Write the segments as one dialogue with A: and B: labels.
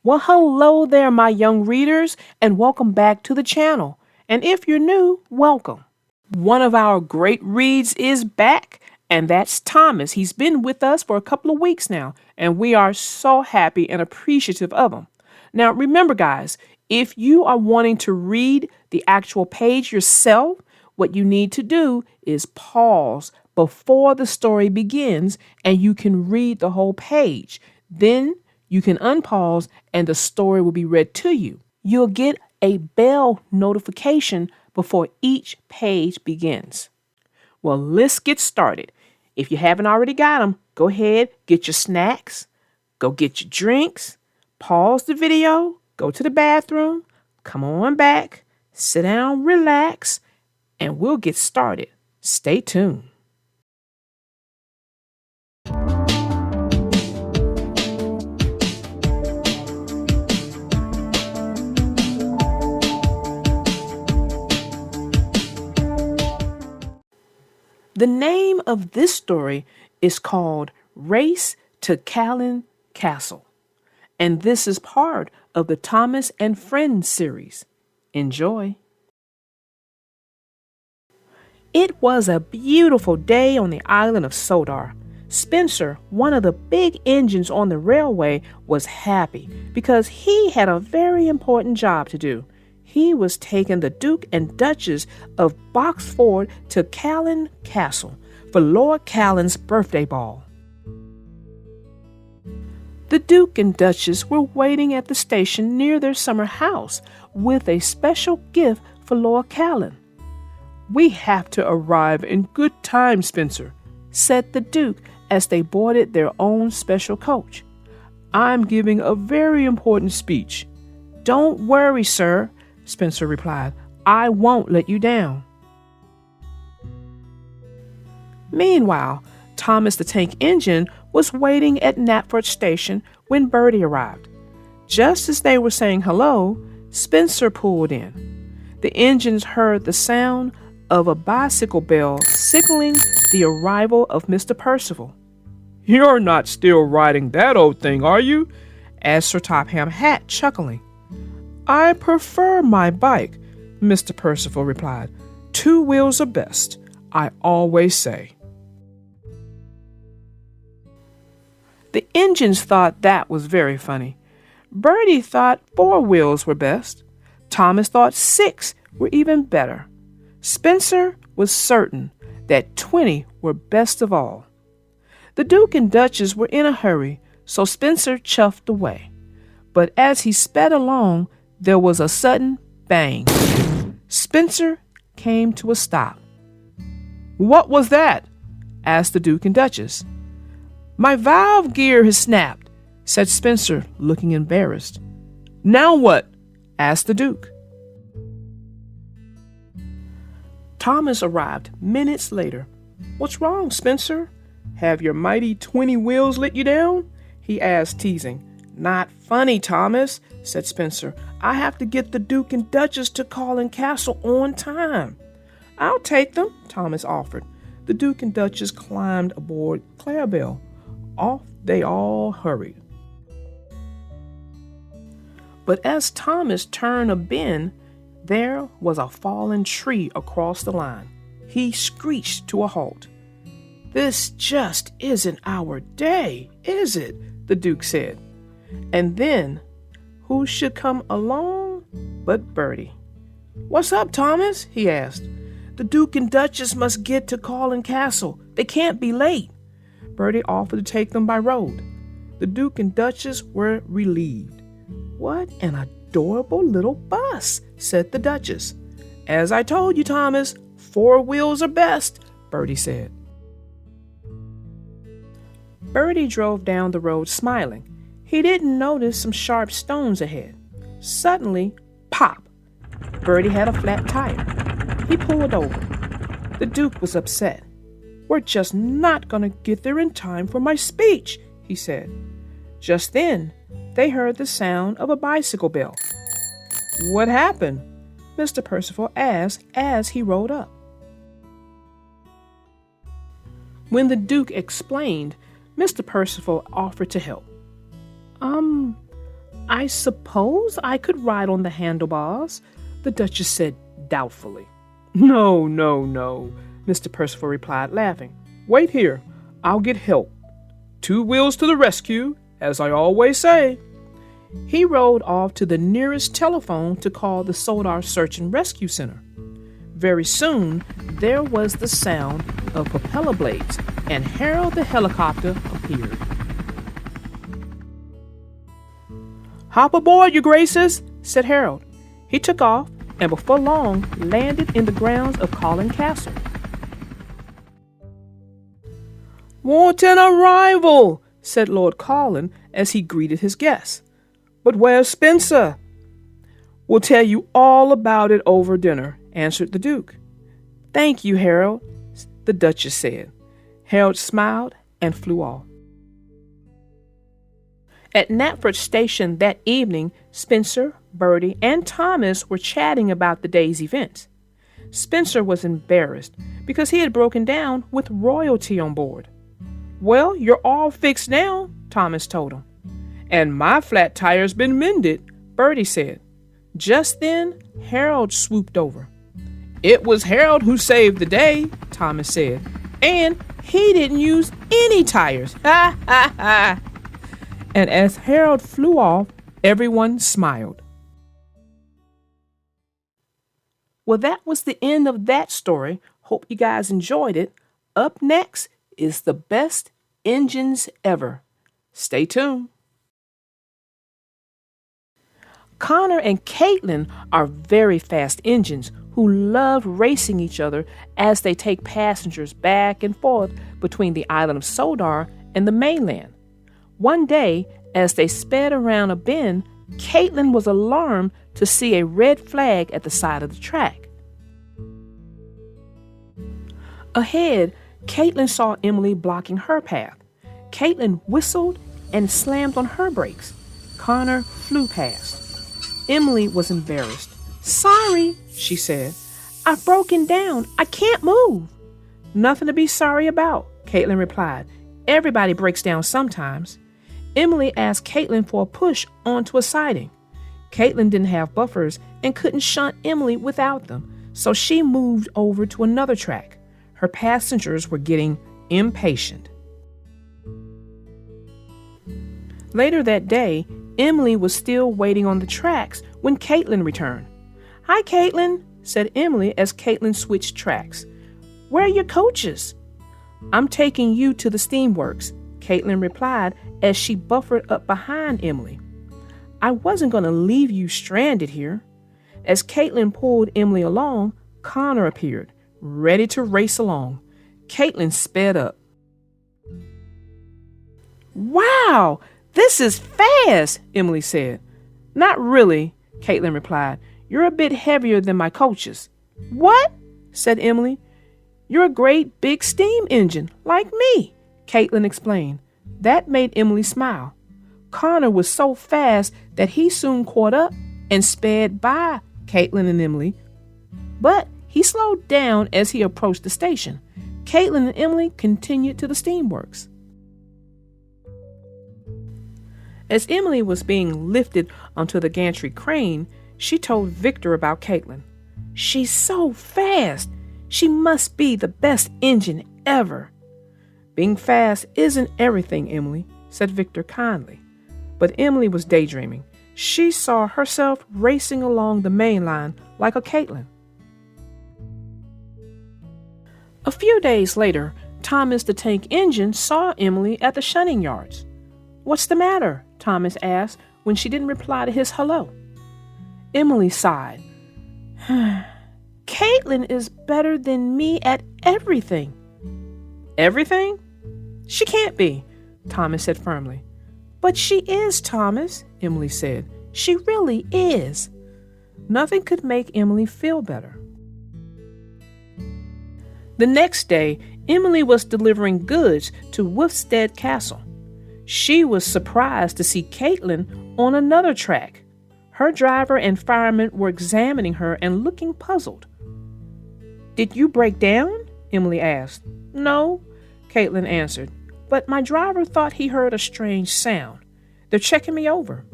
A: Well, hello there, my young readers, and welcome back to the channel. And if you're new, welcome. One of our great reads is back, and that's Thomas. He's been with us for a couple of weeks now, and we are so happy and appreciative of him. Now, remember, guys, if you are wanting to read the actual page yourself, what you need to do is pause before the story begins, and you can read the whole page. Then you can unpause and the story will be read to you. You'll get a bell notification before each page begins. Well, let's get started. If you haven't already got them, go ahead, get your snacks, go get your drinks, pause the video, go to the bathroom, come on back, sit down, relax, and we'll get started. Stay tuned. The name of this story is called Race to Callan Castle, and this is part of the Thomas and Friends series. Enjoy. It was a beautiful day on the island of Sodor. Spencer, one of the big engines on the railway, was happy because he had a very important job to do. He was taking the Duke and Duchess of Boxford to Callan Castle for Lord Callan's birthday ball. The Duke and Duchess were waiting at the station near their summer house with a special gift for Lord Callan. "We have to arrive in good time, Spencer," said the Duke as they boarded their own special coach. "I'm giving a very important speech." "Don't worry, sir," Spencer replied. "I won't let you down." Meanwhile, Thomas the Tank Engine was waiting at Knapford Station when Bertie arrived. Just as they were saying hello, Spencer pulled in. The engines heard the sound of a bicycle bell signaling the arrival of Mr. Percival. "You're not still riding that old thing, are you?" asked Sir Topham Hatt, chuckling. "I prefer my bike," Mr. Percival replied. "Two wheels are best, I always say." The engines thought that was very funny. Bertie thought 4 wheels were best. Thomas thought 6 were even better. Spencer was certain that 20 were best of all. The Duke and Duchess were in a hurry, so Spencer chuffed away. But as he sped along, there was a sudden bang. Spencer came to a stop. "What was that?" asked the Duke and Duchess. "My valve gear has snapped," said Spencer, looking embarrassed. "Now what?" asked the Duke. Thomas arrived minutes later. "What's wrong, Spencer? Have your mighty 20 wheels let you down?" he asked, teasing. "Not funny, Thomas," said Spencer. "I have to get the Duke and Duchess to Callan Castle on time." "I'll take them," Thomas offered. The Duke and Duchess climbed aboard Clarabelle. Off they all hurried. But as Thomas turned a bend, there was a fallen tree across the line. He screeched to a halt. "This just isn't our day, is it?" the Duke said. And then, who should come along but Bertie. "What's up, Thomas?" he asked. "The Duke and Duchess must get to Callan Castle. They can't be late." Bertie offered to take them by road. The Duke and Duchess were relieved. "What an adorable little bus," said the Duchess. "As I told you, Thomas, 4 wheels are best," Bertie said. Bertie drove down the road smiling. He didn't notice some sharp stones ahead. Suddenly, pop! Bertie had a flat tire. He pulled over. The Duke was upset. "We're just not going to get there in time for my speech," he said. Just then, they heard the sound of a bicycle bell. "What happened?" Mr. Percival asked as he rode up. When the Duke explained, Mr. Percival offered to help. I suppose I could ride on the handlebars, the Duchess said doubtfully. No, no, no, Mr. Percival replied, laughing. Wait here. I'll get help. 2 wheels to the rescue, as I always say. He rode off to the nearest telephone to call the Sodar Search and Rescue Center. Very soon, there was the sound of propeller blades, and Harold the helicopter appeared. Hop aboard, your graces, said Harold. He took off, and before long landed in the grounds of Callan Castle. What an arrival, said Lord Callan as he greeted his guests. But where's Spencer? We'll tell you all about it over dinner, answered the Duke. Thank you, Harold, the Duchess said. Harold smiled and flew off. At Knapford Station that evening, Spencer, Bertie, and Thomas were chatting about the day's events. Spencer was embarrassed because he had broken down with royalty on board. Well, you're all fixed now, Thomas told him. And my flat tire's been mended, Bertie said. Just then, Harold swooped over. It was Harold who saved the day, Thomas said. And he didn't use any tires. Ha, ha, ha. And as Harold flew off, everyone smiled. Well, that was the end of that story. Hope you guys enjoyed it. Up next is the best engines ever. Stay tuned. Connor and Caitlin are very fast engines who love racing each other as they take passengers back and forth between the island of Sodar and the mainland. One day, as they sped around a bend, Caitlin was alarmed to see a red flag at the side of the track. Ahead, Caitlin saw Emily blocking her path. Caitlin whistled and slammed on her brakes. Connor flew past. Emily was embarrassed. Sorry, she said. I've broken down. I can't move. Nothing to be sorry about, Caitlin replied. Everybody breaks down sometimes. Emily asked Caitlin for a push onto a siding. Caitlin didn't have buffers and couldn't shunt Emily without them, so she moved over to another track. Her passengers were getting impatient. Later that day, Emily was still waiting on the tracks when Caitlin returned. Hi, Caitlin, said Emily as Caitlin switched tracks. Where are your coaches? I'm taking you to the steamworks, Caitlin replied as she buffered up behind Emily. I wasn't going to leave you stranded here. As Caitlin pulled Emily along, Connor appeared, ready to race along. Caitlin sped up. Wow, this is fast, Emily said. Not really, Caitlin replied. You're a bit heavier than my coaches. What? Said Emily. You're a great big steam engine, like me, Caitlin explained. That made Emily smile. Connor was so fast that he soon caught up and sped by Caitlin and Emily. But he slowed down as he approached the station. Caitlin and Emily continued to the steamworks. As Emily was being lifted onto the gantry crane, she told Victor about Caitlin. She's so fast. She must be the best engine ever. Being fast isn't everything, Emily, said Victor kindly. But Emily was daydreaming. She saw herself racing along the main line like a Caitlin. A few days later, Thomas the tank engine saw Emily at the shunting yards. What's the matter? Thomas asked when she didn't reply to his hello. Emily sighed. Caitlin is better than me at everything. Everything? She can't be, Thomas said firmly. But she is, Thomas, Emily said. She really is. Nothing could make Emily feel better. The next day, Emily was delivering goods to Wulfstead Castle. She was surprised to see Caitlin on another track. Her driver and fireman were examining her and looking puzzled. Did you break down? Emily asked. No, Caitlin answered, but my driver thought he heard a strange sound. They're checking me over.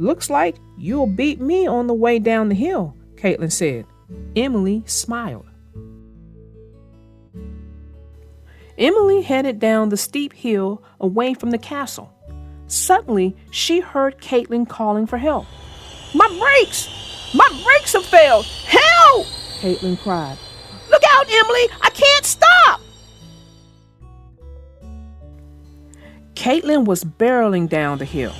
A: Looks like you'll beat me on the way down the hill, Caitlin said. Emily smiled. Emily headed down the steep hill away from the castle. Suddenly, she heard Caitlin calling for help. My brakes! My brakes have failed! Help! Caitlin cried. Look out, Emily! I can't stop! Caitlin was barreling down the hill.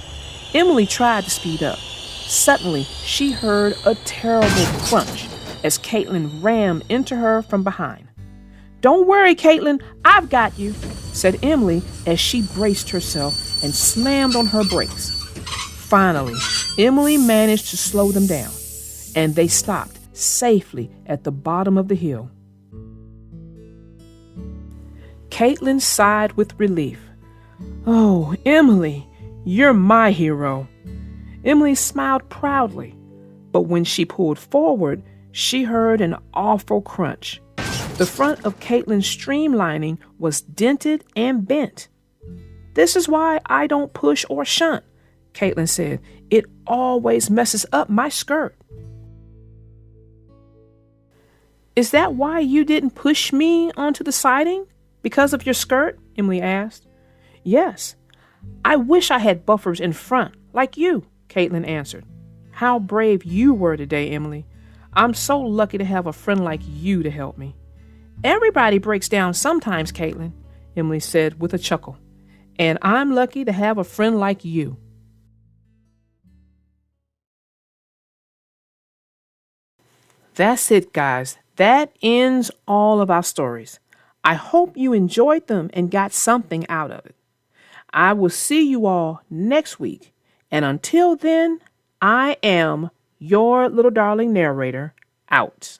A: Emily tried to speed up. Suddenly, she heard a terrible crunch as Caitlin rammed into her from behind. Don't worry, Caitlin, I've got you, said Emily as she braced herself and slammed on her brakes. Finally, Emily managed to slow them down, and they stopped safely at the bottom of the hill. Caitlin sighed with relief. Oh, Emily, you're my hero. Emily smiled proudly, but when she pulled forward, she heard an awful crunch. The front of Caitlin's streamlining was dented and bent. This is why I don't push or shunt, Caitlin said. It always messes up my skirt. Is that why you didn't push me onto the siding? Because of your skirt? Emily asked. Yes. I wish I had buffers in front, like you, Caitlin answered. How brave you were today, Emily. I'm so lucky to have a friend like you to help me. Everybody breaks down sometimes, Caitlin, Emily said with a chuckle. And I'm lucky to have a friend like you. That's it, guys. That ends all of our stories. I hope you enjoyed them and got something out of it. I will see you all next week. And until then, I am your little darling narrator out.